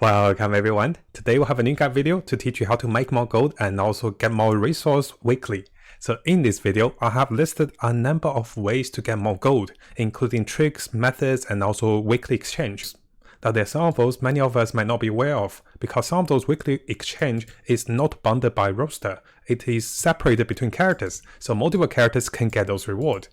Welcome everyone. Today we'll have a new guide video to teach you how to make more gold and also get more resource weekly. So in this video, I have listed a number of ways to get more gold, including tricks, methods, and also weekly exchanges. Now there are some of those many of us might not be aware of, because some of those weekly exchange is not bounded by roster. It is separated between characters, so multiple characters can get those rewards.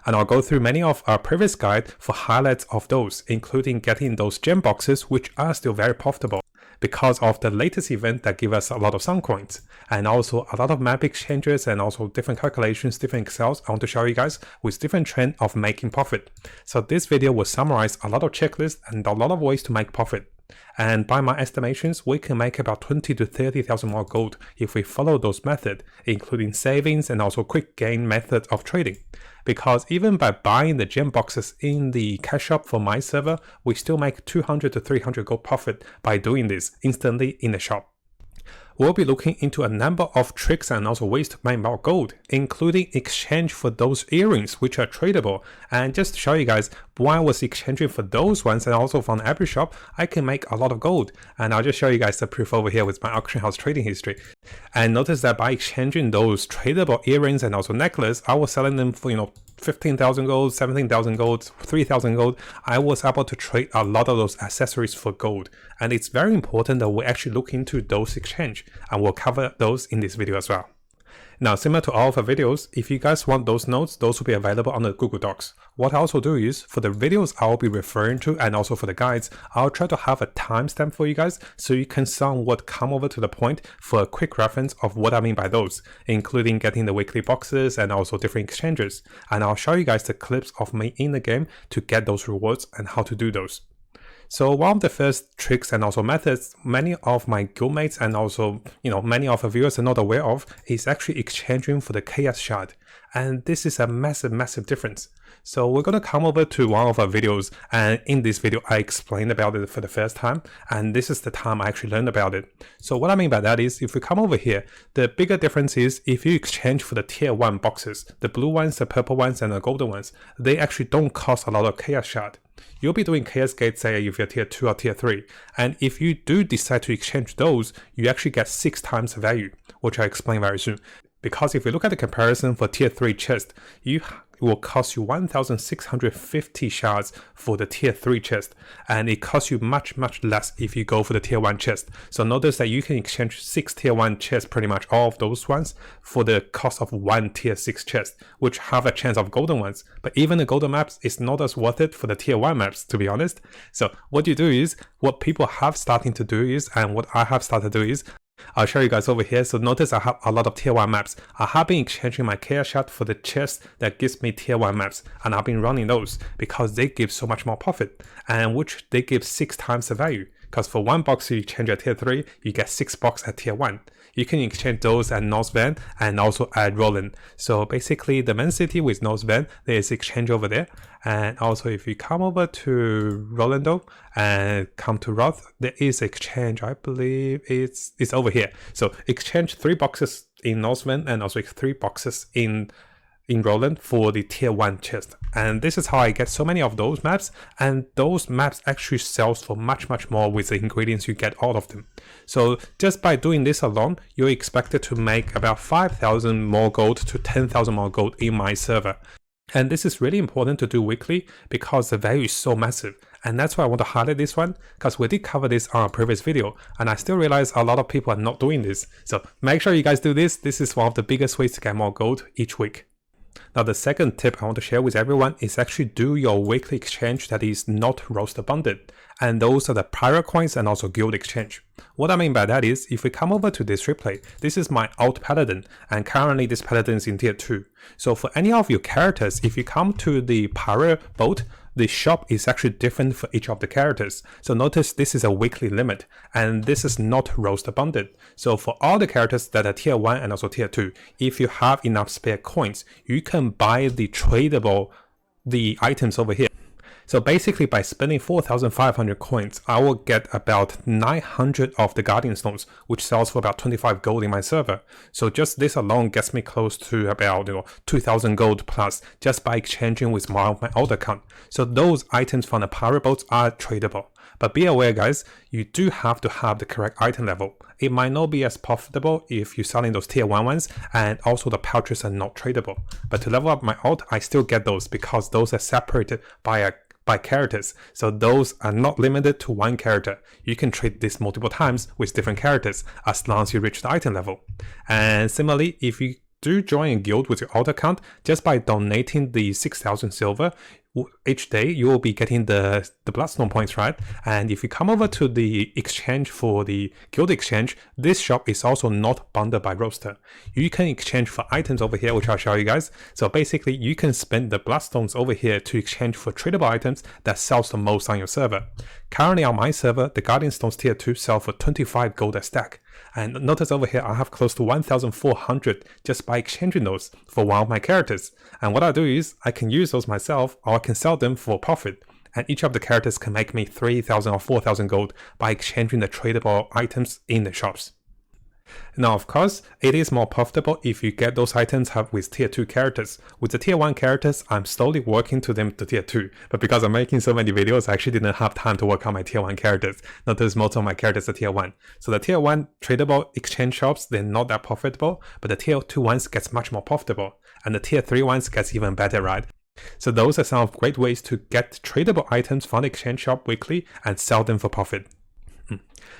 And I'll go through many of our previous guides for highlights of those, including getting those gem boxes, which are still very profitable because of the latest event that give us a lot of sun coins, and also a lot of map exchanges and also different calculations, different excels I want to show you guys with different trend of making profit. So this video will summarize a lot of checklists and a lot of ways to make profit. And by my estimations, we can make about 20 to 30,000 more gold if we follow those methods, including savings and also quick gain method of trading. Because even by buying the gem boxes in the cash shop for my server, we still make 200 to 300 gold profit by doing this instantly in the shop. We'll be looking into a number of tricks and also ways to make more gold, including exchange for those earrings which are tradable. And just to show you guys, while I was exchanging for those ones and also from every shop, I can make a lot of gold. And I'll just show you guys the proof over here with my auction house trading history. And notice that by exchanging those tradable earrings and also necklace, I was selling them for 15,000 gold, 17,000 gold, 3,000 gold. I was able to trade a lot of those accessories for gold. And it's very important that we actually look into those exchange, and we'll cover those in this video as well. Now, similar to all of our videos, if you guys want those notes, those will be available on the Google Docs. What I also do is, for the videos I'll be referring to and also for the guides, I'll try to have a timestamp for you guys so you can somewhat come over to the point for a quick reference of what I mean by those, including getting the weekly boxes and also different exchanges. And I'll show you guys the clips of me in the game to get those rewards and how to do those. So one of the first tricks and also methods many of my guildmates and also many of our viewers are not aware of is actually exchanging for the chaos shard. And this is a massive difference. So we're going to come over to one of our videos, and in this video I explained about it for the first time, and this is the time I actually learned about it. So what I mean by that is, if we come over here, the bigger difference is if you exchange for the tier 1 boxes, the blue ones, the purple ones, and the golden ones, they actually don't cost a lot of chaos shard. You'll be doing chaos gate, say if you're tier 2 or tier 3, and if you do decide to exchange those, you actually get 6 times the value, which I'll explain very soon. Because if you look at the comparison for tier 3 chest, it will cost you 1,650 shards for the tier 3 chest, and it costs you much less if you go for the tier 1 chest. So notice that you can exchange 6 tier 1 chests, pretty much all of those ones, for the cost of 1 tier 6 chest, which have a chance of golden ones. But even the golden maps is not as worth it for the tier 1 maps, to be honest. So what you do is, what people have starting to do is, and what I have started to do is, I'll show you guys over here. So notice I have a lot of tier 1 maps. I have been exchanging my chaos shard for the chest that gives me tier 1 maps, and I've been running those because they give so much more profit, and which they give 6 times the value. Because for 1 box you exchange at tier 3, you get 6 boxes at tier 1. You can exchange those at North Van and also at Roland. So basically the main city with North Van, there is exchange over there. And also if you come over to Rolando and come to Roth, there is exchange. I believe it's over here. So exchange 3 boxes in North Van and also 3 boxes in Roland for the tier 1 chest. And this is how I get so many of those maps, and those maps actually sells for much more with the ingredients you get all of them. So just by doing this alone, you're expected to make about 5,000 more gold to 10,000 more gold in my server. And this is really important to do weekly because the value is so massive. And that's why I want to highlight this one, because we did cover this on a previous video, and I still realize a lot of people are not doing this. So make sure you guys do this. This is one of the biggest ways to get more gold each week. Now the second tip I want to share with everyone is actually do your weekly exchange that is not roster bonded, and those are the pirate coins and also guild exchange. What I mean by that is, if we come over to this replay, this is my alt paladin, and currently this paladin is in tier 2. So for any of your characters, if you come to the pirate boat, the shop is actually different for each of the characters. So notice this is a weekly limit, and this is not roster bonded. So for all the characters that are tier 1 and also tier 2, if you have enough spare coins, you can buy the tradable items over here. So basically by spending 4,500 coins, I will get about 900 of the Guardian Stones, which sells for about 25 gold in my server. So just this alone gets me close to about 2,000 gold plus just by exchanging with my old account. So those items from the pirate boats are tradable. But be aware guys, you do have to have the correct item level. It might not be as profitable if you're selling those tier 1 ones, and also the pouches are not tradable. But to level up my alt, I still get those because those are separated by characters. So those are not limited to one character. You can trade this multiple times with different characters as long as you reach the item level. And similarly, if you do join a guild with your alt account, just by donating the 6,000 silver each day, you will be getting the Bloodstone points, right? And if you come over to the exchange for the guild exchange, this shop is also not bundled by roster. You can exchange for items over here, which I'll show you guys. So basically, you can spend the Bloodstones over here to exchange for tradable items that sells the most on your server. Currently on my server, the Guardian Stones tier 2 sell for 25 gold a stack. And notice over here, I have close to 1,400 just by exchanging those for one of my characters. And what I do is I can use those myself, or I can sell them for profit. And each of the characters can make me 3,000 or 4,000 gold by exchanging the tradable items in the shops. Now, of course, it is more profitable if you get those items with tier 2 characters. With the tier 1 characters, I'm slowly working to them to tier 2. But because I'm making so many videos, I actually didn't have time to work on my tier 1 characters. Notice most of my characters are tier 1. So the tier 1 tradable exchange shops, they're not that profitable, but the tier 2 ones gets much more profitable. And the tier 3 ones gets even better, right? So those are some of great ways to get tradable items from the exchange shop weekly and sell them for profit.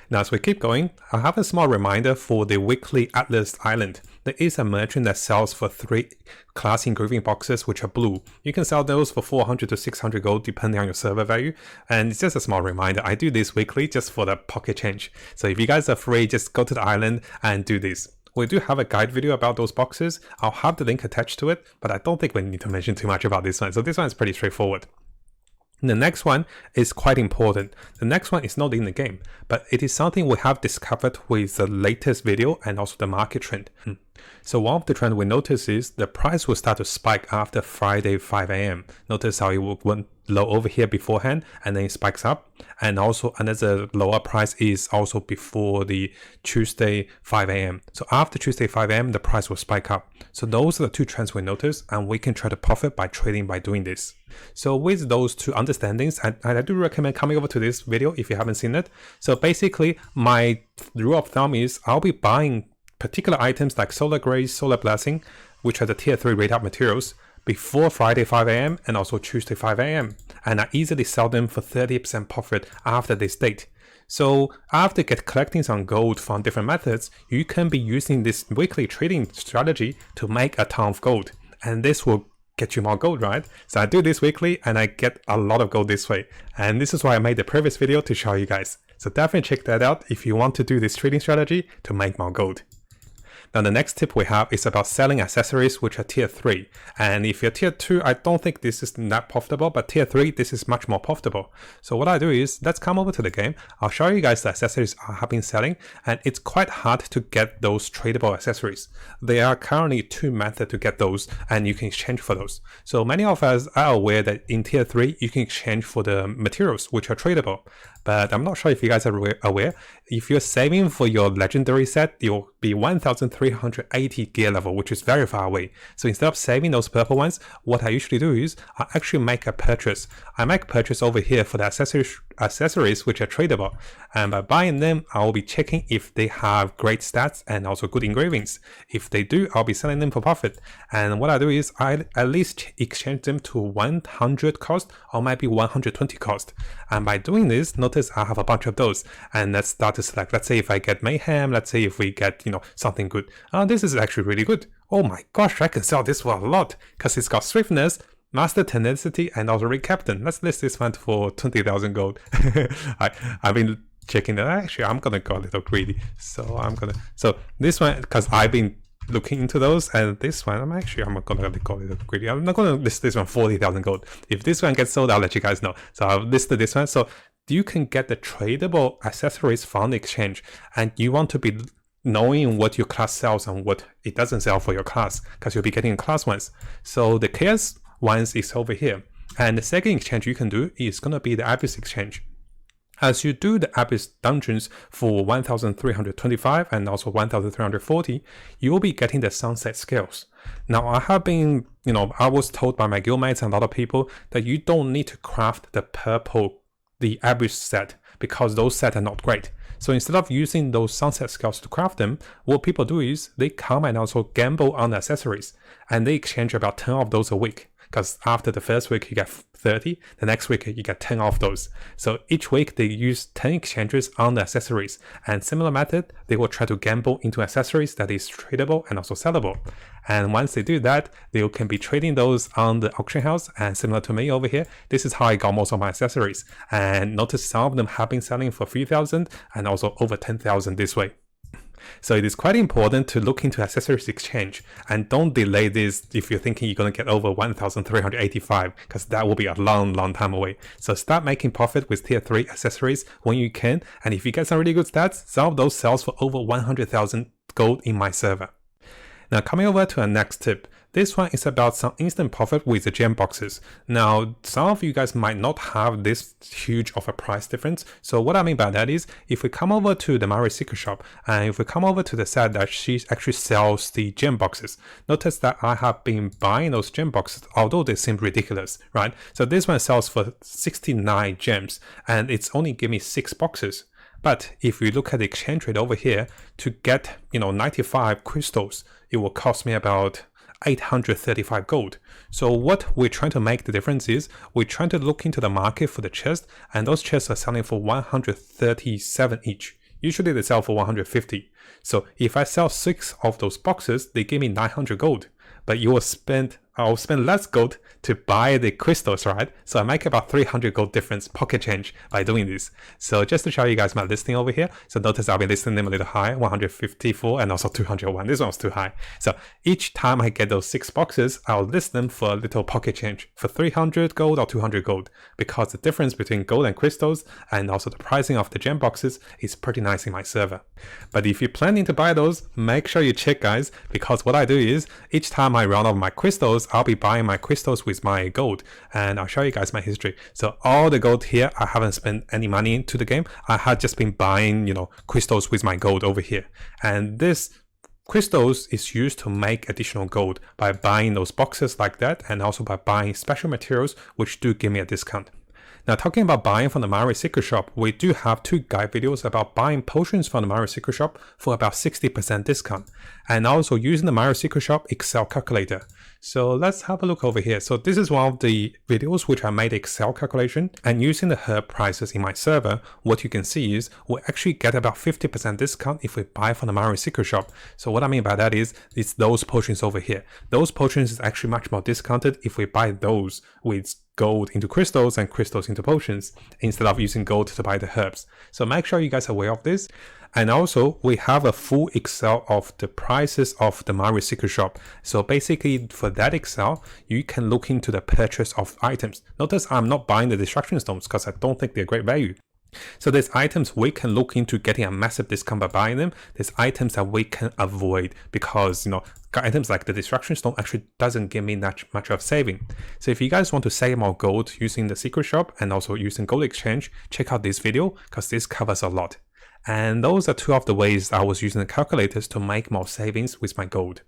Now, as we keep going, I have a small reminder for the weekly Atlas Island. There is a merchant that sells for 3 class engraving boxes which are blue. You can sell those for 400 to 600 gold depending on your server value. And it's just a small reminder. I do this weekly just for the pocket change. So if you guys are free, just go to the island and do this. We do have a guide video about those boxes. I'll have the link attached to it, but I don't think we need to mention too much about this one. So this one is pretty straightforward. The next one is quite important. The next one is not in the game, but it is something we have discovered with the latest video and also the market trend. So one of the trends we notice is the price will start to spike after Friday 5 AM. Notice how it went low over here beforehand and then it spikes up. And also another lower price is also before the Tuesday 5 AM. So after Tuesday 5 AM, the price will spike up. So those are the 2 trends we notice, and we can try to profit by trading by doing this. So with those 2 understandings, I do recommend coming over to this video if you haven't seen it. So basically, my rule of thumb is I'll be buying particular items like Solar Grace, Solar Blessing, which are the tier 3 rate up materials, before Friday 5 AM and also Tuesday 5 AM. And I easily sell them for 30% profit after this date. So after collecting some gold from different methods, you can be using this weekly trading strategy to make a ton of gold. And this will get you more gold, right? So I do this weekly and I get a lot of gold this way. And this is why I made the previous video to show you guys. So definitely check that out if you want to do this trading strategy to make more gold. Now the next tip we have is about selling accessories which are tier 3. And if you're tier 2, I don't think this is that profitable, but tier 3, this is much more profitable. So what I do is, let's come over to the game. I'll show you guys the accessories I have been selling, and it's quite hard to get those tradable accessories. There are currently 2 methods to get those, and you can exchange for those. So many of us are aware that in tier 3, you can exchange for the materials which are tradable. But I'm not sure if you guys are aware, if you're saving for your legendary set, you'll be 1,380 gear level, which is very far away. So instead of saving those purple ones, what I usually do is I actually make a purchase. I make a purchase over here for the accessories which are tradable. And by buying them, I will be checking if they have great stats and also good engravings. If they do, I'll be selling them for profit. And what I do is I at least exchange them to 100 cost or maybe 120 cost. And by doing this, notice I have a bunch of those. And let's start to select. Let's say if I get Mayhem, let's say if we get, something good. This is actually really good. Oh my gosh, I can sell this for a lot because it's got Swiftness, Master Tenacity, and also Rig Captain. Let's list this one for 20,000 gold. I've been checking that. Actually, I'm gonna go a little greedy. So this one, because I've been looking into those, and this one, I'm not gonna go a little greedy. I'm not gonna list this one 40,000 gold. If this one gets sold, I'll let you guys know. So I've listed this one. So you can get the tradable accessories from the exchange, and you want to be knowing what your class sells and what it doesn't sell for your class, because you'll be getting class ones. So the chaos ones is over here. And the second exchange you can do is going to be the Abyss exchange. As you do the Abyss dungeons for 1,325 and also 1,340, you will be getting the sunset scales. Now I have been, I was told by my guildmates and a lot of people that you don't need to craft the Abyss set because those sets are not great. So instead of using those sunset scales to craft them, what people do is they come and also gamble on the accessories, and they exchange about 10 of those a week. Because after the first week you get 30, the next week you get 10 of those. So each week they use 10 exchanges on the accessories, and similar method, they will try to gamble into accessories that is tradable and also sellable. And once they do that, they can be trading those on the auction house. And similar to me over here, this is how I got most of my accessories. And notice some of them have been selling for 3,000 and also over 10,000 this way. So it is quite important to look into accessories exchange, and don't delay this if you're thinking you're going to get over 1,385, because that will be a long time away. So start making profit with tier 3 accessories when you can, and if you get some really good stats, some of those sells for over 100,000 gold in my server. Now coming over to our next tip. This one is about some instant profit with the gem boxes. Now, some of you guys might not have this huge of a price difference. So what I mean by that is, if we come over to the Mario Secret Shop, and if we come over to the set that she actually sells the gem boxes, notice that I have been buying those gem boxes, although they seem ridiculous, right? So this one sells for 69 gems, and it's only giving me 6 boxes. But if we look at the exchange rate over here, to get 95 crystals, it will cost me about 835 gold. So what we're trying to make the difference is, we're trying to look into the market for the chest, and those chests are selling for 137 each. Usually they sell for 150. So if I sell 6 of those boxes, they give me 900 gold. But I'll spend less gold to buy the crystals, right? So I make about 300 gold difference pocket change by doing this. So just to show you guys my listing over here. So notice I'll be listing them a little high, 154 and also 201. This one's too high. So each time I get those 6 boxes, I'll list them for a little pocket change for 300 gold or 200 gold, because the difference between gold and crystals and also the pricing of the gem boxes is pretty nice in my server. But if you're planning to buy those, make sure you check, guys, because what I do is each time I run out of my crystals, I'll be buying my crystals with my gold, and I'll show you guys my history. So all the gold here, I haven't spent any money into the game. I had just been buying, crystals with my gold over here. And this crystals is used to make additional gold by buying those boxes like that, and also by buying special materials, which do give me a discount. Now, talking about buying from the Mario Secret Shop, we do have 2 guide videos about buying potions from the Mario Secret Shop for about 60% discount, and also using the Mario Secret Shop Excel calculator. So let's have a look over here. So this is one of the videos which I made Excel calculation, and using the herb prices in my server, what you can see is we actually get about 50% discount if we buy from the Mario Secret Shop. So what I mean by that is, it's those potions over here. Those potions is actually much more discounted if we buy those with gold into crystals and crystals into potions, instead of using gold to buy the herbs. So make sure you guys are aware of this. And also, we have a full Excel of the prices of the Mario Secret Shop. So basically, for that Excel, you can look into the purchase of items. Notice I'm not buying the destruction stones because I don't think they're great value. So there's items we can look into getting a massive discount by buying them. There's items that we can avoid because, items like the destruction stone actually doesn't give me much of saving. So if you guys want to save more gold using the secret shop and also using gold exchange, check out this video because this covers a lot. And those are 2 of the ways I was using the calculators to make more savings with my gold.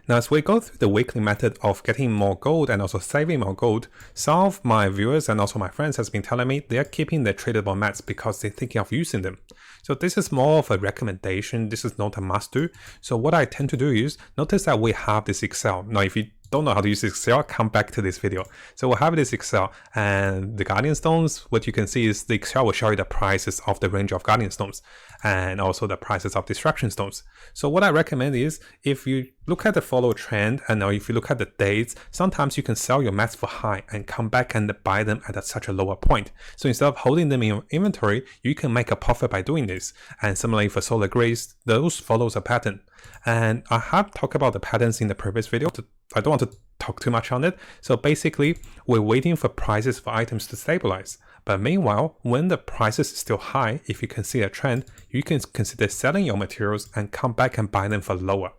Now, as we go through the weekly method of getting more gold and also saving more gold, some of my viewers and also my friends has been telling me they're keeping their tradable mats because they're thinking of using them. So this is more of a recommendation. This is not a must do. So what I tend to do is, notice that we have this Excel. Now, if you don't know how to use Excel, come back to this video. So we'll have this Excel, and the Guardian Stones, what you can see is the Excel will show you the prices of the range of Guardian Stones and also the prices of Destruction Stones. So what I recommend is, if you look at the follow trend and now if you look at the dates, sometimes you can sell your mats for high and come back and buy them at such a lower point. So instead of holding them in your inventory, you can make a profit by doing this. And similarly for Solar Grace, those follows a pattern. And I have talked about the patterns in the previous video. I don't want to talk too much on it. So basically, we're waiting for prices for items to stabilize. But meanwhile, when the price is still high, if you can see a trend, you can consider selling your materials and come back and buy them for lower.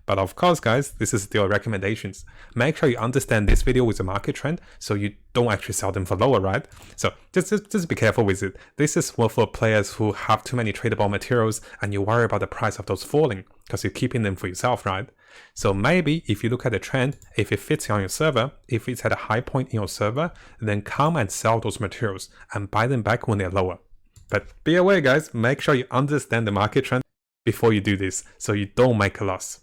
But of course, guys, this is still recommendations. Make sure you understand this video with the market trend so you don't actually sell them for lower, right? So just be careful with it. This is more for players who have too many tradable materials and you worry about the price of those falling. because you're keeping them for yourself, right? So maybe if you look at the trend, if it fits on your server, if it's at a high point in your server, then come and sell those materials and buy them back when they're lower. But be aware guys, make sure you understand the market trend before you do this so you don't make a loss.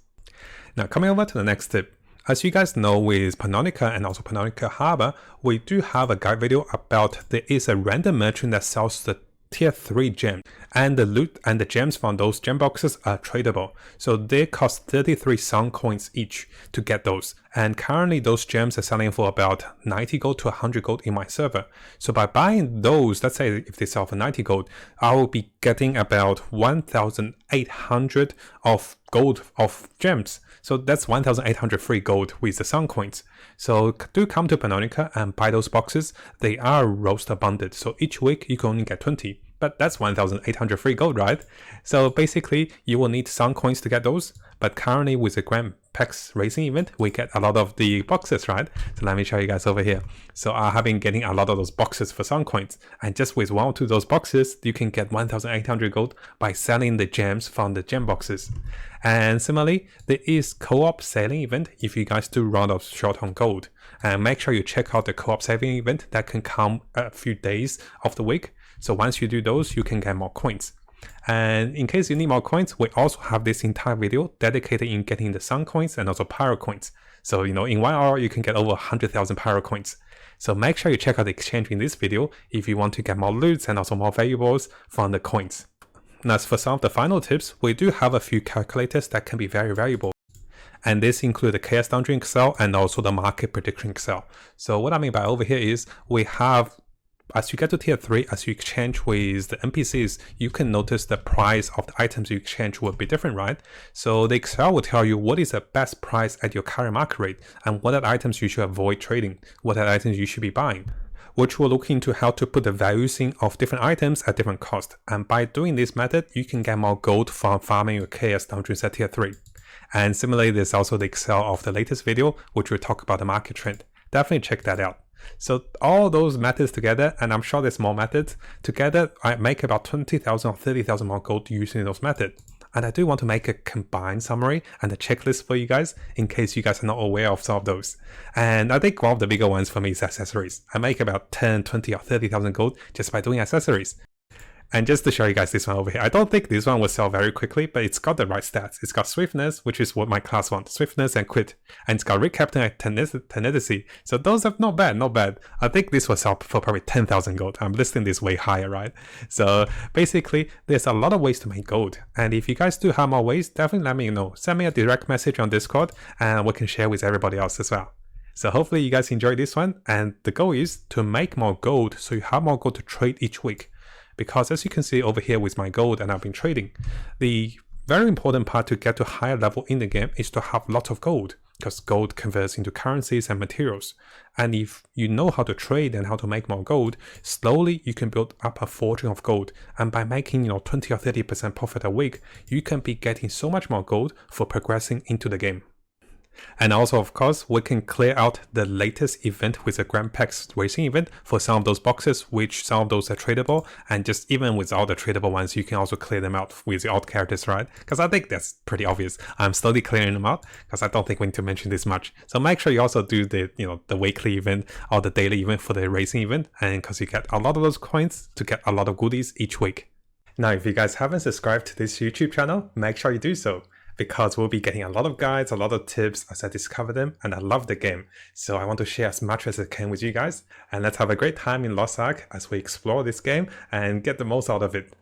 Now coming over to the next tip. As you guys know, with Panonica and also Panonica Harbor, we do have a guide video about there is a random merchant that sells the tier 3 gems, and the loot and the gems from those gem boxes are tradable. So they cost 33 Sun coins each to get those, and currently those gems are selling for about 90 gold to 100 gold in my server. So by buying those, let's say if they sell for 90 gold, I will be getting about 1,800 of gold of gems. So that's 1,800 free gold with the Sun coins. So do come to Panonica and buy those boxes. They are roster bundled, so each week you can only get 20. But that's 1,800 free gold, right? So basically, you will need Sun coins to get those. But currently with the Grand Packs racing event, we get a lot of the boxes, right? So let me show you guys over here. So I have been getting a lot of those boxes for Sun coins. And just with 1 or 2 of those boxes, you can get 1,800 gold by selling the gems from the gem boxes. And similarly, there is co-op selling event if you guys do run out short on gold. And make sure you check out the co-op saving event that can come a few days of the week. So once you do those, you can get more coins. And in case you need more coins, we also have this entire video dedicated in getting the Sun coins and also Pyro coins. So, in 1 hour, you can get over 100,000 Pyro coins. So make sure you check out the exchange in this video if you want to get more loots and also more valuables from the coins. Now, as for some of the final tips, we do have a few calculators that can be very valuable. And this includes the Chaos Dungeon Excel and also the Market Prediction Excel. So what I mean by over here is we have, as you get to tier 3, as you exchange with the NPCs, you can notice the price of the items you exchange will be different, right? So the Excel will tell you what is the best price at your current market rate and what are items you should avoid trading, what are items you should be buying, which will look into how to put the values in of different items at different cost. And by doing this method, you can get more gold from farming your Chaos Dungeons at tier 3. And similarly, there's also the Excel of the latest video, which will talk about the market trend. Definitely check that out. So all those methods together, and I'm sure there's more methods, together I make about 20,000 or 30,000 more gold using those methods. And I do want to make a combined summary and a checklist for you guys in case you guys are not aware of some of those. And I think one of the bigger ones for me is accessories. I make about 10, 20 or 30,000 gold just by doing accessories. And just to show you guys this one over here, I don't think this one will sell very quickly, but it's got the right stats. It's got swiftness, which is what my class wants, swiftness and crit. And it's got recaptain and tenacity. So those are not bad, not bad. I think this will sell for probably 10,000 gold. I'm listing this way higher, right? So basically, there's a lot of ways to make gold. And if you guys do have more ways, definitely let me know. Send me a direct message on Discord and we can share with everybody else as well. So hopefully you guys enjoyed this one. And the goal is to make more gold so you have more gold to trade each week. Because as you can see over here with my gold and I've been trading, the very important part to get to higher level in the game is to have lots of gold, because gold converts into currencies and materials. And if you know how to trade and how to make more gold, slowly you can build up a fortune of gold. And by making 20 or 30% profit a week, you can be getting so much more gold for progressing into the game. And also, of course, we can clear out the latest event with the Grand Packs racing event for some of those boxes, which some of those are tradable. And just even without the tradable ones, you can also clear them out with the alt characters, right? Because I think that's pretty obvious. I'm slowly clearing them out because I don't think we need to mention this much. So make sure you also do the, the weekly event or the daily event for the racing event. And because you get a lot of those coins to get a lot of goodies each week. Now, if you guys haven't subscribed to this YouTube channel, make sure you do so, because we'll be getting a lot of guides, a lot of tips as I discover them, and I love the game. So I want to share as much as I can with you guys, and let's have a great time in Lost Ark as we explore this game and get the most out of it.